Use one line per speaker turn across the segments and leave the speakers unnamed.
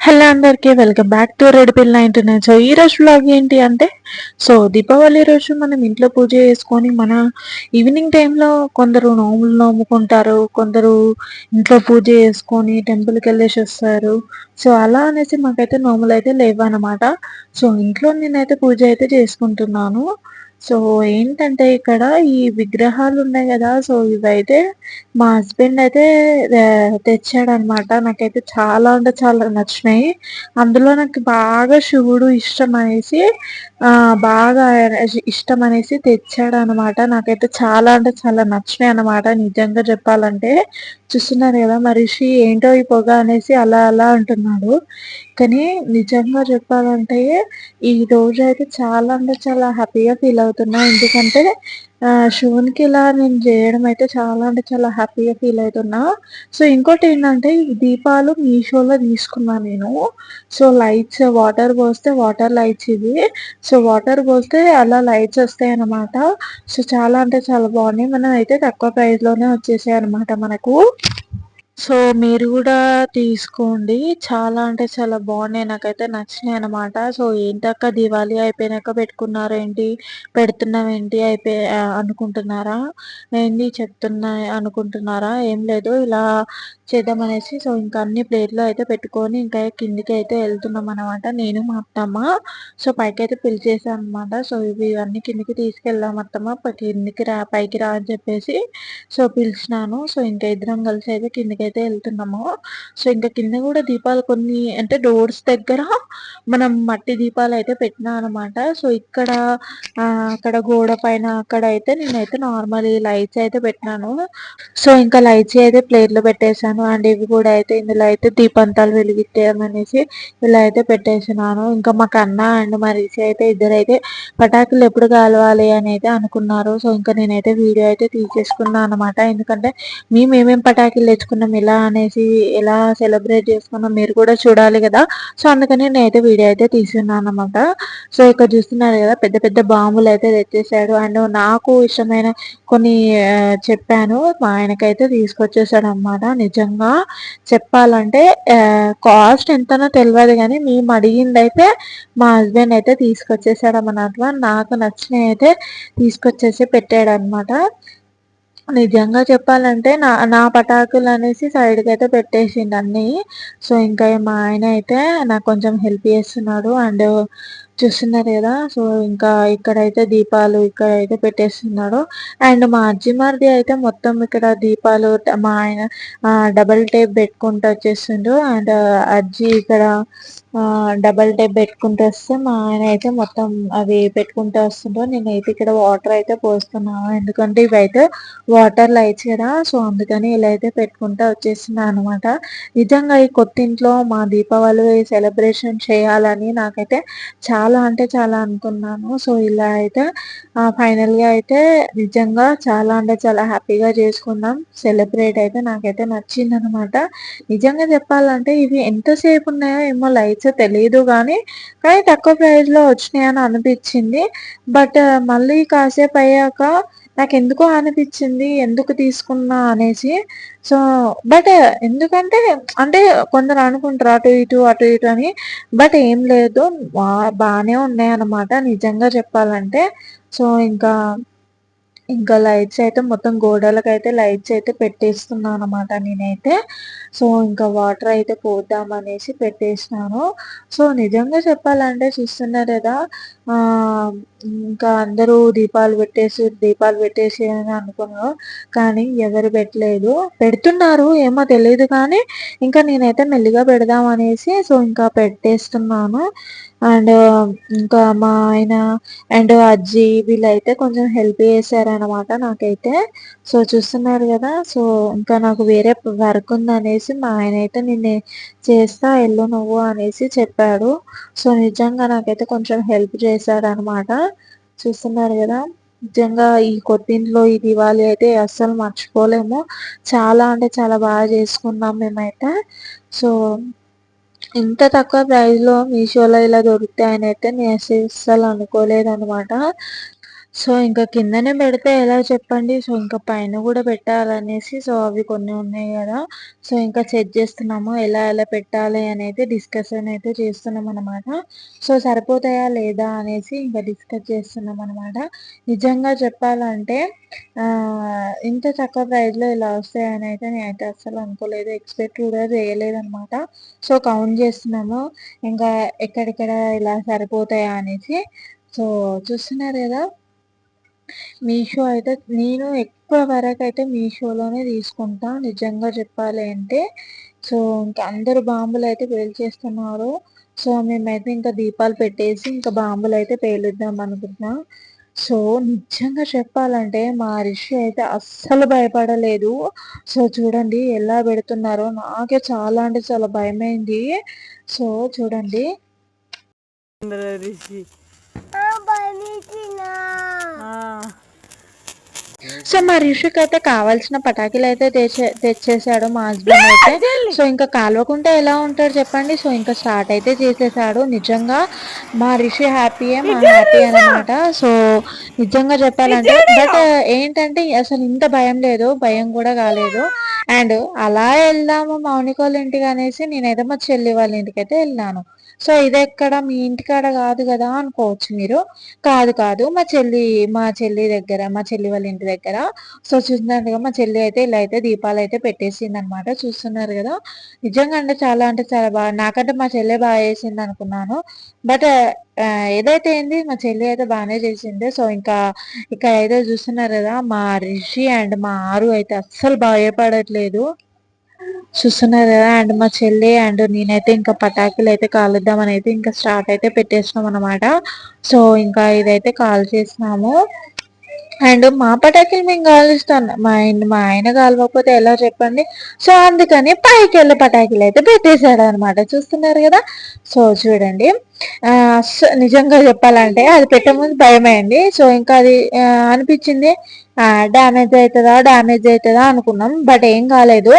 Hello అందరికీ welcome back to red పిల్ 99. So ఈ రోజు వ్లాగ్ ఏంటి అంటే, దీపావళి రోజు మనం ఇంట్లో పూజ చేసుకొని మన ఈవినింగ్ టైంలో కొందరు నోములు నోముకుంటారు, కొందరు ఇంట్లో పూజ చేసుకొని టెంపుల్కి వెళ్ళేసి వస్తారు. సో అలా అనేసి మాకైతే నోములు అయితే లేవన్నమాట. సో ఇంట్లో నేనైతే పూజ అయితే చేసుకుంటున్నాను. సో ఏంటంటే ఇక్కడ ఈ విగ్రహాలు ఉన్నాయి కదా, సో ఇవైతే మా హస్బెండ్ అయితే తెచ్చాడనమాట. నాకైతే చాలా అంటే చాలా నచ్చినాయి. అందులో నాకు బాగా శివుడు ఇష్టం అనేసి బాగా ఇష్టం అనేసి తెచ్చాడనమాట. నాకైతే చాలా అంటే చాలా నచ్చినాయి అనమాట. నిజంగా చెప్పాలంటే చూస్తున్నారు కదా, మనిషి ఏంటో ఈ పొగ అనేసి అలా అలా అంటున్నాడు. కానీ నిజంగా చెప్పాలంటే ఈ రోజు అయితే చాలా అంటే చాలా హ్యాపీగా ఫీల్ అవుతున్నా. ఎందుకంటే శివునికి ఇలా నేను చేయడం అయితే చాలా అంటే చాలా హ్యాపీగా ఫీల్ అవుతున్నా. సో ఇంకోటి ఏంటంటే, ఈ దీపాలు మీషోలో తీసుకున్నా నేను. సో లైట్స్ వాటర్ పోస్తే వాటర్ లైట్స్ ఇవి. సో వాటర్ పోస్తే అలా లైట్స్ వస్తాయి అన్నమాట. సో చాలా అంటే చాలా బాగున్నాయి. మనం అయితే తక్కువ ప్రైస్లోనే వచ్చేసాయి అనమాట మనకు. సో మీరు కూడా తీసుకోండి. చాలా అంటే చాలా బాగున్నాయి. నాకైతే నచ్చినాయి అనమాట. సో ఏంటక్క దివాళీ అయిపోయినాక పెట్టుకున్నారేంటి, పెడుతున్నావేంటి అనుకుంటున్నారా? ఏంటి చెప్తున్నా అనుకుంటున్నారా? ఏం లేదు, ఇలా చేద్దామనేసి. సో ఇంకా అన్ని ప్లేట్లో అయితే పెట్టుకొని ఇంకా కిందికి అయితే వెళ్తున్నాం అనమాట, నేను మా అత్తమ్మ. సో పైకైతే పిలిచేసాను అనమాట. సో ఇవన్నీ కిందికి తీసుకెళ్దాం అత్తమ్మ, కిందికి రా, పైకి రా అని చెప్పేసి సో పిలిచినాను. సో ఇంకా ఇద్దరం కలిసి అయితే కిందకైతే వెళ్తున్నాము. సో ఇంకా కింద కూడా దీపాలు కొన్ని అంటే డోర్స్ దగ్గర మనం మట్టి దీపాలు అయితే పెట్టినా అనమాట. సో ఇక్కడ అక్కడ గోడ పైన అక్కడ అయితే నేనైతే నార్మల్ లైట్స్ అయితే పెట్టినాను. సో ఇంకా లైట్స్ అయితే ప్లేట్లో పెట్టేశాను. అండ్ ఇవి కూడా అయితే ఇందులో అయితే దీపంతాలు వెలిగిద్దామనేసి ఇలా అయితే పెట్టేసినాను. ఇంకా మాకు అన్న అండ్ మా రిషి అయితే ఇద్దరైతే పటాకులు ఎప్పుడు కాలవాలి అని అయితే అనుకున్నారు. సో ఇంకా నేనైతే వీడియో అయితే తీసేసుకున్నాను అనమాట. ఎందుకంటే మేము ఏమేమి పటాకులు తెచ్చుకున్నాం, ఎలా అనేసి ఎలా సెలబ్రేట్ చేసుకున్నాం మీరు కూడా చూడాలి కదా. సో అందుకని నేనైతే వీడియో అయితే తీసుకున్నాను అనమాట. సో ఇక్కడ చూస్తున్నారు కదా, పెద్ద పెద్ద బాంబులు అయితే తెచ్చేసాడు. అండ్ నాకు ఇష్టమైన కొన్ని చెప్పాను, మా ఆయనకైతే తీసుకొచ్చేసాడు అనమాట. నిజంగా చెప్పాలంటే కాస్ట్ ఎంతనో తెలియదు కానీ మేము అడిగింది అయితే మా హస్బెండ్ అయితే తీసుకొచ్చేసాడు అన్నమాట. నాకు నచ్చినవి అయితే తీసుకొచ్చేసి పెట్టాడు అనమాట. నిజంగా చెప్పాలంటే నా నా పటాకులు అనేసి సైడ్కి అయితే పెట్టేసిండు అన్నీ. సో ఇంకా మా ఆయన అయితే నాకు కొంచెం హెల్ప్ చేస్తున్నాడు. అండ్ చూస్తున్నారు కదా, సో ఇంకా ఇక్కడైతే దీపాలు ఇక్కడైతే పెట్టేస్తున్నాడు. అండ్ మా అజ్జిమర్ది అయితే మొత్తం ఇక్కడ దీపాలు మా ఆయన డబల్ టేప్ పెట్టుకుంటూ వచ్చేస్తుండు. అండ్ అజ్జి ఇక్కడ డబల్ టేప్ పెట్టుకుంటూ వస్తే మా ఆయన అయితే మొత్తం అవి పెట్టుకుంటూ వస్తుండ్రు. నేనైతే ఇక్కడ వాటర్ అయితే పోస్తున్నాను, ఎందుకంటే ఇవైతే వాటర్ లైట్స్ కదా. సో అందుకని ఇలా అయితే పెట్టుకుంటూ వచ్చేస్తున్నాను అనమాట. నిజంగా ఈ కొత్త ఇంట్లో మా దీపావళి సెలబ్రేషన్ చేయాలని నాకైతే చాలా అంటే చాలా అనుకున్నాను. సో ఇలా అయితే ఫైనల్గా అయితే నిజంగా చాలా అంటే చాలా హ్యాపీగా చేసుకున్నాం. సెలబ్రేట్ అయితే నాకైతే నచ్చింది అనమాట. నిజంగా చెప్పాలంటే ఇవి ఎంతసేపు ఉన్నాయో ఏమో లైట్స్ తెలియదు కానీ తక్కువ ప్రైస్లో వచ్చినాయని అనిపించింది. బట్ మళ్ళీ కాసేపు అయ్యాక నాకు ఎందుకో అనిపించింది ఎందుకు తీసుకున్నా అనేసి. సో బట్ ఎందుకంటే అంటే కొందరు అనుకుంటారు అటు ఇటు అటు ఇటు అని, బట్ ఏం లేదు, బాగానే ఉన్నాయి అన్నమాట నిజంగా చెప్పాలంటే. సో ఇంకా లైట్స్ అయితే మొత్తం గోడలకైతే లైట్స్ అయితే పెట్టేస్తున్నాను అనమాట నేనైతే. సో ఇంకా వాటర్ అయితే పోద్దామనేసి పెట్టేసినాను. సో నిజంగా చెప్పాలంటే చూస్తున్నారు కదా, ఇంకా అందరూ దీపాలు పెట్టేసి అని అనుకున్నారు, కానీ ఎవరు పెట్టలేదు. పెడుతున్నారు ఏమో తెలియదు కానీ ఇంకా నేనైతే మెల్లిగా పెడదాం అనేసి సో ఇంకా పెట్టేస్తున్నాను. అండ్ ఇంకా మా ఆయన అండ్ అజ్జి వీళ్ళైతే కొంచెం హెల్ప్ చేశారనమాట నాకైతే. సో చూస్తున్నారు కదా, సో ఇంకా నాకు వేరే వర్క్ ఉందనేసి మా ఆయన అయితే నిన్ను చేస్తా ఎల్లు నువ్వు అనేసి చెప్పాడు. సో నిజంగా నాకైతే కొంచెం హెల్ప్ చేశాడనమాట. చూస్తున్నారు కదా, నిజంగా ఈ కొత్తింట్లో ఈ దివాళీ అయితే అస్సలు మర్చిపోలేము. చాలా అంటే చాలా బాగా చేసుకున్నాం మేమైతే. సో ఇంత తక్కువ ప్రైస్లో మీషోలో ఇలా దొరుకుతాయని అయితే నేను అస్సలు అనుకోలేదనమాట. సో, ఇంకా కిందనే పెడితే ఎలా చెప్పండి? సో, ఇంకా పైన గూడా పెట్టాలనేసి సో, అవి కొన్ని ఉన్నాయి గదా! సో, ఇంకా చెక్ జేస్తున్నాము. ఎలా పెట్టాలి అనేది డిస్కషన్ అయితే చేస్తున్నామనమాట. సో, సరిపోతాయా లేదా అనేసి ఇంకా డిస్కస్ చేస్తున్నామనమాట. నిజంగా చెప్పాలంటే ఇంత తక్కువ ప్రైస్‌లో ఇలా వస్తాయనైతే నేనైతే అస్సలు అనుకోలేదు. ఎక్స్‌పెక్ట్ కూడా చేయలేదనమాట. So, count జేస్తున్నాము. ఇంకా ఎక్కడెక్కడ ఇలా సరిపోతాయా అనేసి. సో, చూస్తున్నారు గదా! మీషో అయితే నేను ఎక్కువ వరకైతే మీషోలోనే తీసుకుంటా నిజంగా చెప్పాలి అంటే. సో, ఇంక అందరూ బాంబులైతే పేల్చేస్తున్నారు. సో, మేమైతే ఇంకా దీపాలు పెట్టేసి ఇంకా బాంబులైతే పేలుద్దాం అనుకుంటున్నాం. సో, నిజంగా చెప్పాలంటే మా రిషి అయితే అస్సలు భయపడలేదు. సో, చూడండి ఎలా పెడుతున్నారో నాకే చాలా అంటే చాలా భయమైంది. సో, చూడండి. రిషి సో, మా రిషికైతే కావాల్సిన పటాకులైతే తెచ్చేసాడు మా హస్బెండ్ అయితే. సో, ఇంకా కాలవకుంటే ఎలా ఉంటాడు చెప్పండి. సో, ఇంకా స్టార్ట్ అయితే చేసేసాడు. నిజంగా మా రిషి హ్యాపీయే, మా హ్యాపీ అనమాట. సో, నిజంగా చెప్పాలంటే బట్ ఏంటంటే అసలు ఇంత భయం లేదు. భయం కూడా కాలేదు. అండ్ అలా వెళ్దాము మౌనికోళ్ళ ఇంటికి అనేసి నేనైతే మా చెల్లి వాళ్ళ ఇంటికైతే వెళ్ళాను. సో, ఇదెక్కడ మీ ఇంటికాడ కాదు కదా అనుకోవచ్చు మీరు. కాదు. మా చెల్లి దగ్గర, మా చెల్లి వాళ్ళ ఇంటి దగ్గర. సో, చూస్తున్నారు కదా! మా చెల్లి అయితే ఇలా అయితే దీపాలైతే పెట్టేసిందనమాట. చూస్తున్నారు గదా! నిజంగా అంటే చాలా నాకంటే మా చెల్లె బాగా చేసిందనుకున్నాను. బట్ ఏదైతే ఏంది మా చెల్లి అయితే బానే చేసింది. సో, ఇంకా ఇక్కడైతే చూస్తున్నారు గదా! మా రిషి అండ్ మా ఆరు అయితే అస్సలు భయపడట్లేదు. చూస్తున్నారు కదా! అండ్ మా చెల్లి అండ్ నేనైతే ఇంకా పటాకులైతే కాలుద్దామని అయితే ఇంకా స్టార్ట్ అయితే పెట్టేసినాం అనమాట. సో, ఇంకా ఇదైతే కాల్చేసినాము. అండ్ మా పటాకులు మేము కాలుస్తాం. మా ఆయన కాలవకపోతే ఎలా చెప్పండి? సో, అందుకని పైకెళ్ళే పటాకులైతే పెట్టేసాడనమాట. చూస్తున్నారు కదా! సో, చూడండి. నిజంగా చెప్పాలంటే అది పెట్టే ముందు భయమైంది. సో, ఇంకా అది అనిపించింది డ్యామేజ్ అయితదా అనుకున్నాం. బట్ ఏం కాలేదు.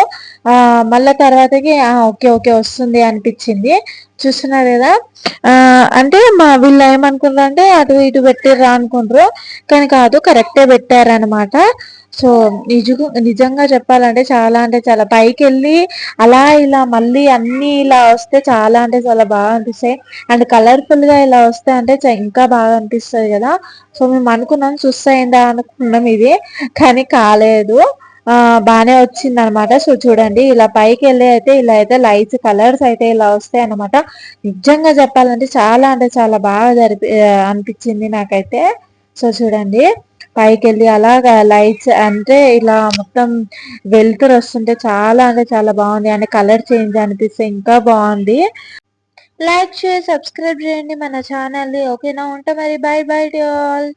మళ్ళా తర్వాతకి ఓకే. వస్తుంది అనిపించింది. చూస్తున్నారు కదా! అంటే వీళ్ళు ఏమనుకున్నారంటే అటు ఇటు పెట్టిర్రా అనుకుండ్రు. కానీ కాదు కరెక్టే పెట్టారనమాట. సో, నిజంగా చెప్పాలంటే చాలా అంటే చాలా పైకెళ్ళి అలా ఇలా మళ్ళీ అన్నీ ఇలా వస్తే చాలా అంటే చాలా బాగా అనిపిస్తాయి. అండ్ కలర్‌ఫుల్‌గా ఇలా వస్తే అంటే ఇంకా బాగా అనిపిస్తది కదా! సో, మేము అనుకున్నాం అయిందా అనుకున్నాం ఇది. కానీ కాలేదు. బానే వచ్చిందనమాట. సో, చూడండి ఇలా పైకెళ్ళి అయితే ఇలా అయితే లైట్స్ కలర్స్ అయితే ఇలా వస్తాయన్నమాట. నిజంగా చెప్పాలంటే చాలా అంటే చాలా బాగా అనిపించింది నాకైతే. సో, చూడండి పైకెళ్ళి అలాగా లైట్స్ అంటే ఇలా మొత్తం వెలుతురు వస్తుంటే చాలా అంటే చాలా బాగుంది. అంటే కలర్ చేంజ్ అనిపిస్తే ఇంకా బాగుంది. లైక్, షేర్, సబ్స్క్రైబ్ చేయండి మన ఛానల్‌ని. ఓకేనా? ఉంటా మరి. By to all.